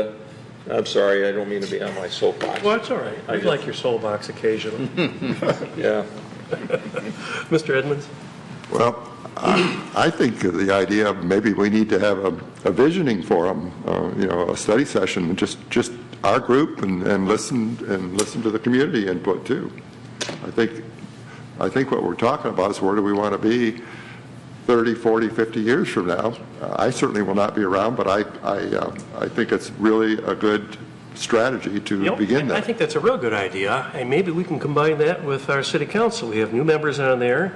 I'm sorry, I don't mean to be on my soapbox. Well, that's all right. I like your soapbox occasionally. Yeah. Mr. Edmonds? Well, I think the idea of maybe we need to have a visioning forum, a study session, just our group, and listen to the community input too. I think what we're talking about is where do we want to be 30, 40, 50 years from now. I certainly will not be around, but I think it's really a good strategy to begin that. I think that's a real good idea, and maybe we can combine that with our city council. We have new members on there,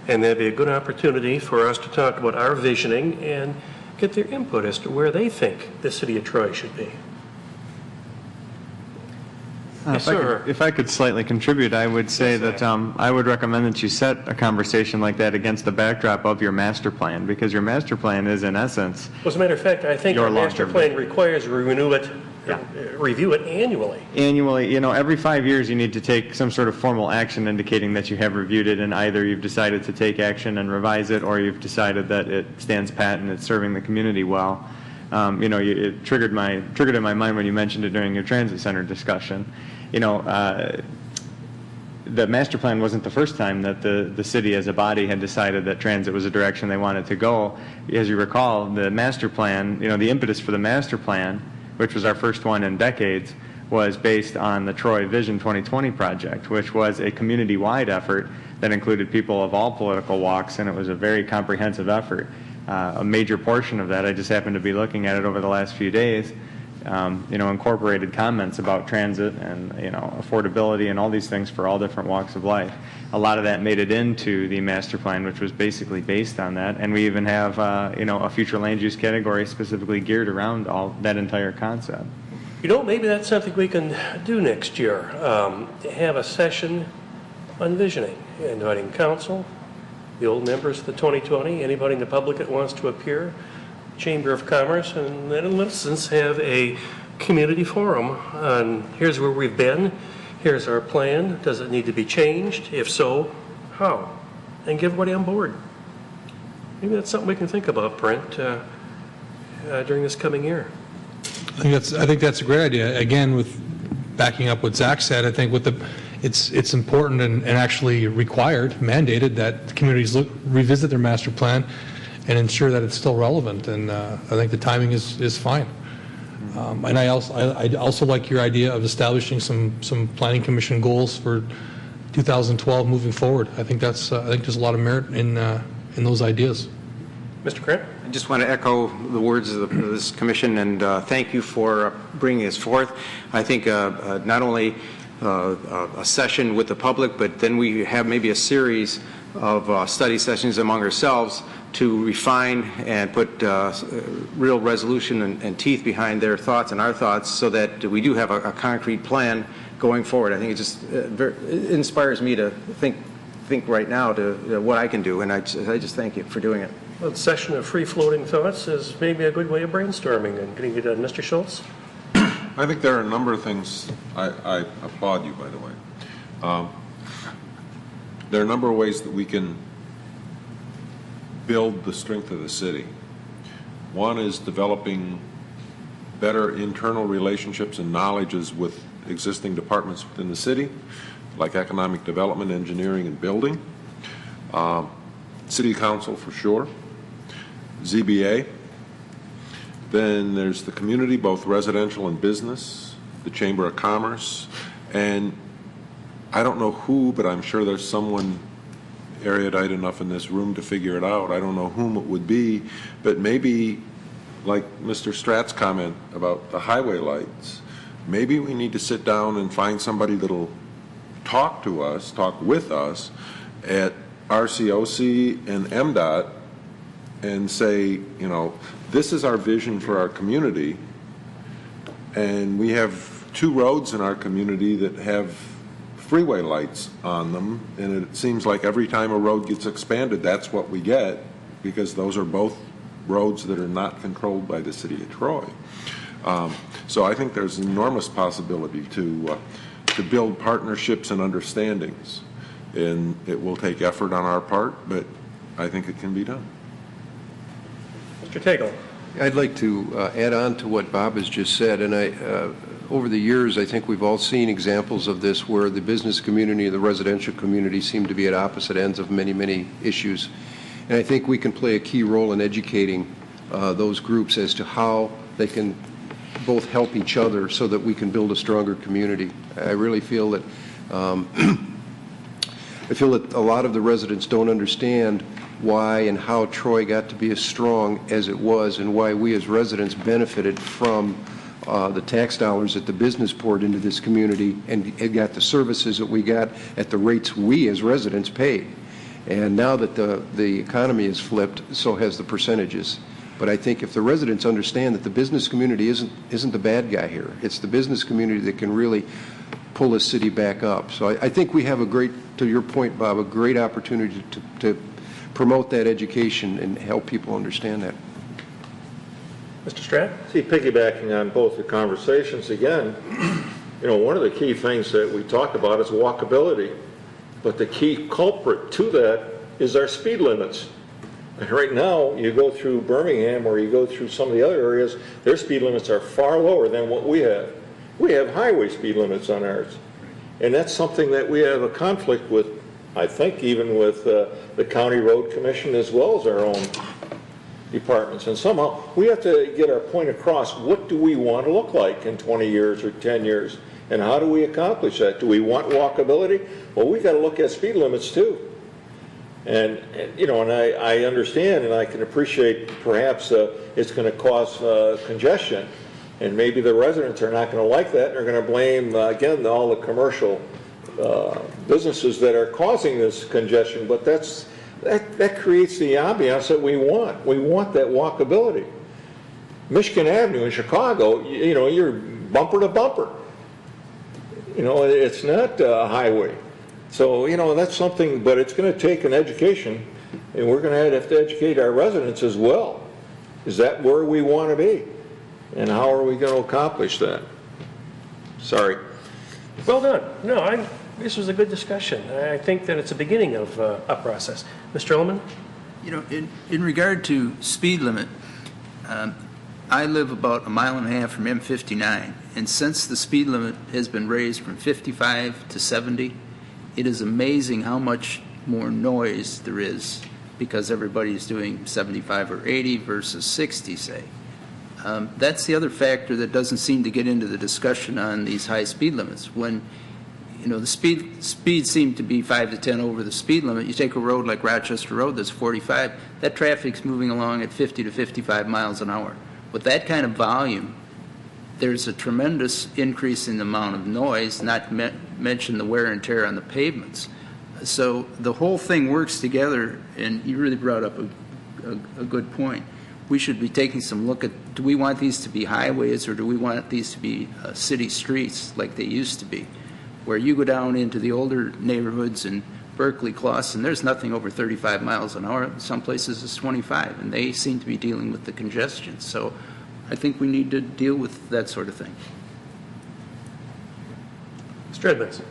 and that'd be a good opportunity for us to talk about our visioning and get their input as to where they think the city of Troy should be. Yes, sir. If I could slightly contribute, I would say that I would recommend that you set a conversation like that against the backdrop of your master plan, because your master plan is, in essence, Well, as a matter of fact, I think our master plan requires we review it annually. Annually, every 5 years you need to take some sort of formal action indicating that you have reviewed it, and either you've decided to take action and revise it, or you've decided that it stands pat and it's serving the community well. It triggered in my mind when you mentioned it during your transit center discussion. The master plan wasn't the first time that the city as a body had decided that transit was a direction they wanted to go. As you recall, the master plan, the impetus for the master plan, which was our first one in decades, was based on the Troy Vision 2020 project, which was a community-wide effort that included people of all political walks, and it was a very comprehensive effort. A major portion of that, I just happened to be looking at it over the last few days, incorporated comments about transit and, affordability and all these things for all different walks of life. A lot of that made it into the master plan, which was basically based on that. And we even have, a future land use category specifically geared around all that entire concept. Maybe that's something we can do next year. Have a session on visioning, inviting council, the old members of the 2020, anybody in the public that wants to appear, Chamber of Commerce, and then in instance have a community forum on here's where we've been, here's our plan, does it need to be changed? If so, how? And get everybody on board. Maybe that's something we can think about, Brent, during this coming year. I think that's a great idea. Again, with backing up what Zach said, I think it's important and actually required, mandated that communities revisit their master plan and ensure that it's still relevant. And I think the timing is fine. And I also like your idea of establishing some planning commission goals for 2012 moving forward. I think there's a lot of merit in those ideas. Mr. Krant? I just want to echo the words of this commission and thank you for bringing this forth. I think not only a session with the public, but then we have maybe a series of study sessions among ourselves to refine and put real resolution and teeth behind their thoughts and our thoughts so that we do have a concrete plan going forward. I think it inspires me to think right now to what I can do, and I just thank you for doing it. Well, the session of free-floating thoughts is maybe a good way of brainstorming and getting it done. Mr. Schultz? I think there are a number of things. I applaud you, by the way. There are a number of ways that we can build the strength of the city. One is developing better internal relationships and knowledges with existing departments within the city, like economic development, engineering, and building. City Council for sure. ZBA. Then there's the community, both residential and business, the Chamber of Commerce, and I don't know who, but I'm sure there's someone erudite enough in this room to figure it out. I don't know whom it would be, but maybe, like Mr. Stratt's comment about the highway lights, maybe we need to sit down and find somebody that'll talk with us at RCOC and MDOT and say, this is our vision for our community, and we have 2 roads in our community that have freeway lights on them, and it seems like every time a road gets expanded, that's what we get, because those are both roads that are not controlled by the city of Troy. So I think there's enormous possibility to build partnerships and understandings, and it will take effort on our part, but I think it can be done. Mr. Tagle? I'd like to add on to what Bob has just said, and over the years, I think we've all seen examples of this where the business community and the residential community seem to be at opposite ends of many, many issues. And I think we can play a key role in educating those groups as to how they can both help each other so that we can build a stronger community. I really feel that a lot of the residents don't understand why and how Troy got to be as strong as it was and why we as residents benefited from the tax dollars that the business poured into this community and it got the services that we got at the rates we as residents paid. And now that the economy is flipped, so has the percentages. But I think if the residents understand that the business community isn't the bad guy here, it's the business community that can really pull this city back up. So I think we have a great, to your point, Bob, a great opportunity to promote that education and help people understand that. Mr. Stratt? See, piggybacking on both the conversations again, one of the key things that we talked about is walkability. But the key culprit to that is our speed limits. And right now, you go through Birmingham or you go through some of the other areas, their speed limits are far lower than what we have. We have highway speed limits on ours. And that's something that we have a conflict with, I think, even with the County Road Commission as well as our own departments. And somehow, we have to get our point across. What do we want to look like in 20 years or 10 years? And how do we accomplish that? Do we want walkability? Well, we've got to look at speed limits too. And I understand and I can appreciate perhaps it's going to cause congestion. And maybe the residents are not going to like that. And they're going to blame, again, all the commercial businesses that are causing this congestion. But that creates the ambiance that we want. We want that walkability. Michigan Avenue in Chicago, you're bumper to bumper. It's not a highway. So, that's something, but it's going to take an education, and we're going to have to educate our residents as well. Is that where we want to be? And how are we going to accomplish that? Sorry. Well done. No, this was a good discussion. I think that it's a beginning of a process. Mr. Ehrlichman? In regard to speed limit, I live about 1.5 miles from M59, and since the speed limit has been raised from 55 to 70, it is amazing how much more noise there is because everybody's doing 75 or 80 versus 60, say. That's the other factor that doesn't seem to get into the discussion on these high speed limits. When the speed seemed to be 5 to 10 over the speed limit, you take a road like Rochester Road that's 45, that traffic's moving along at 50 to 55 miles an hour. With that kind of volume, there's a tremendous increase in the amount of noise, not mention the wear and tear on the pavements. So the whole thing works together, and you really brought up a good point. We should be taking some look at, do we want these to be highways or do we want these to be city streets like they used to be, where you go down into the older neighborhoods in Berkeley, Clawson, there's nothing over 35 miles an hour. Some places it's 25, and they seem to be dealing with the congestion. So I think we need to deal with that sort of thing. Mr. Edmonds.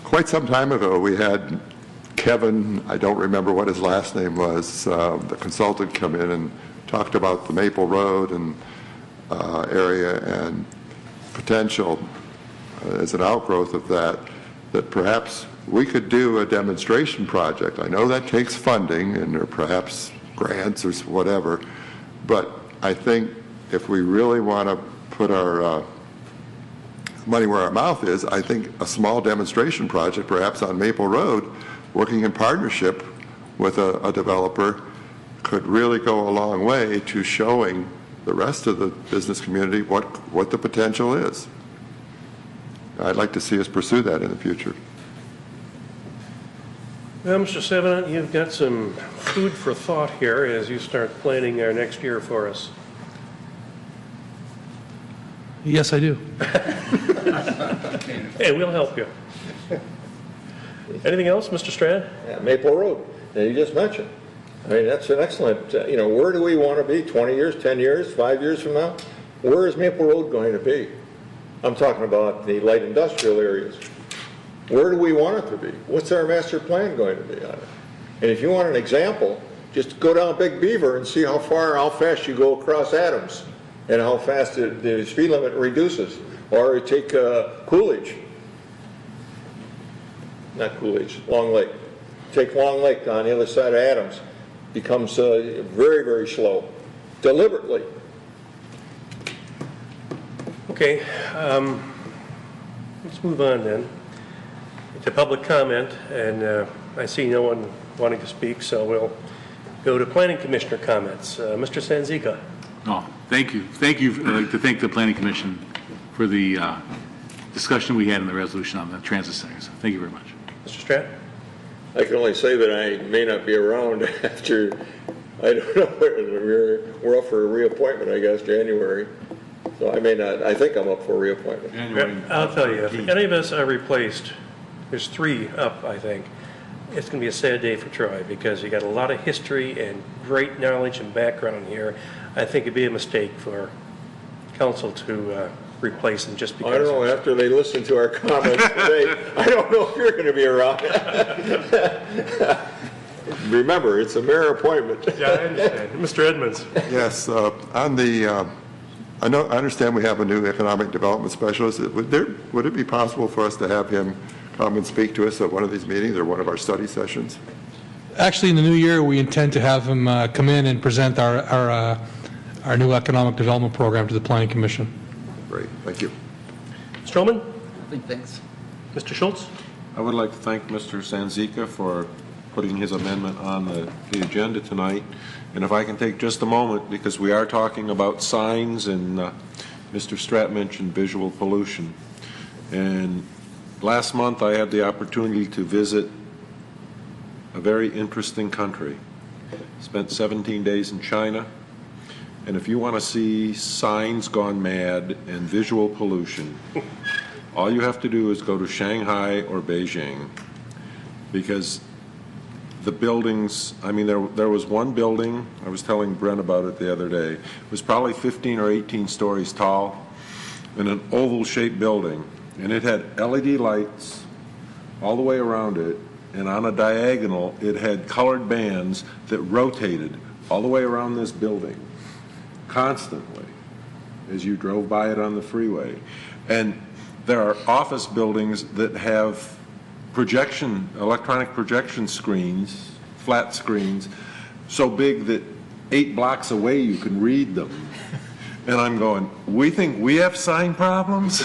Quite some time ago, we had Kevin, I don't remember what his last name was, the consultant come in and talked about the Maple Road and area and potential as an outgrowth of that perhaps we could do a demonstration project. I know that takes funding and or perhaps grants or whatever, but I think if we really want to put our money where our mouth is, I think a small demonstration project, perhaps on Maple Road, working in partnership with a developer, could really go a long way to showing the rest of the business community what the potential is. I'd like to see us pursue that in the future. Well, Mr. Sevenant, you've got some food for thought here as you start planning our next year for us. Yes, I do. Hey, we'll help you. Anything else, Mr. Strad? Yeah, Maple Road, that you just mentioned. I mean, that's an excellent, where do we want to be 20 years, 10 years, 5 years from now? Where is Maple Road going to be? I'm talking about the light industrial areas. Where do we want it to be? What's our master plan going to be on it? And if you want an example, just go down Big Beaver and see how fast you go across Adams and how fast the speed limit reduces. Or take Coolidge. Not Coolidge, Long Lake. Take Long Lake on the other side of Adams. Becomes very, very slow, deliberately. Okay, let's move on then to public comment, and I see no one wanting to speak, so we'll go to Planning Commissioner comments. Mr. Sanzica. Oh, thank you. Thank you. I'd like to thank the Planning Commission for the discussion we had in the resolution on the transit centers. Thank you very much. Mr. Stratton. I can only say that I may not be around after, I don't know, we're up for a reappointment, I guess, January. So I may not, I think I'm up for reappointment. I'll tell you, if any of us are replaced, there's 3 up, I think, it's going to be a sad day for Troy because you got a lot of history and great knowledge and background here. I think it'd be a mistake for council to replace them just because. I don't know, after they listen to our comments today, I don't know if you're going to be around. Remember, it's a mayor appointment. Yeah, I understand. Mr. Edmonds. Yes, on the, I understand we have a new economic development specialist. Would it be possible for us to have him come and speak to us at one of these meetings or one of our study sessions? Actually, in the new year, we intend to have him come in and present our new economic development program to the Planning Commission. Great, thank you. Stroman? Thanks. Mr. Schultz? I would like to thank Mr. Sanzica for putting his amendment on the agenda tonight. And if I can take just a moment, because we are talking about signs, and Mr. Stratt mentioned visual pollution. And last month I had the opportunity to visit a very interesting country. Spent 17 days in China. And if you want to see signs gone mad and visual pollution, all you have to do is go to Shanghai or Beijing, because the buildings, I mean, there was one building, I was telling Brent about it the other day, it was probably 15 or 18 stories tall, and an oval-shaped building, and it had LED lights all the way around it, and on a diagonal, it had colored bands that rotated all the way around this building, constantly, as you drove by it on the freeway. And there are office buildings that have electronic projection screens, flat screens, so big that 8 blocks away you can read them. And I'm going, we think we have sign problems?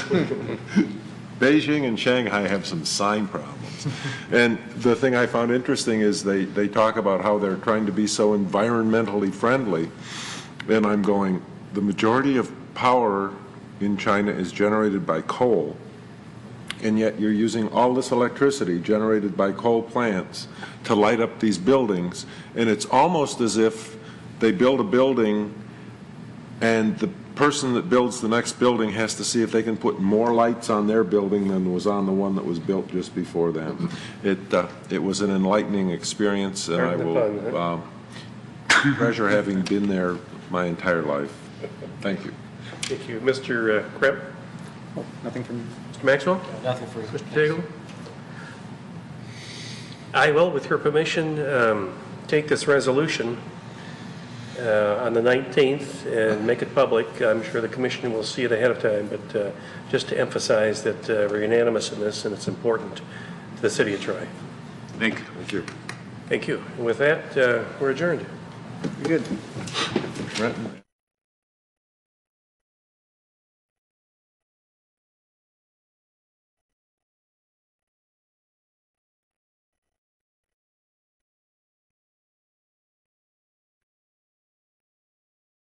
Beijing and Shanghai have some sign problems. And the thing I found interesting is they talk about how they're trying to be so environmentally friendly. And I'm going, the majority of power in China is generated by coal. And yet you're using all this electricity generated by coal plants to light up these buildings. And it's almost as if they build a building and the person that builds the next building has to see if they can put more lights on their building than was on the one that was built just before them. It was an enlightening experience, and I will treasure having been there my entire life. Thank you. Thank you. Mr. Krebs? Nothing from Mr. Maxwell? Nothing for Mr. Daigle? I will, with your permission, take this resolution on the 19th and make it public. I'm sure the commission will see it ahead of time, but just to emphasize that we're unanimous in this and it's important to the city of Troy. Thank you. Thank you. Thank you. And with that, we're adjourned. Good.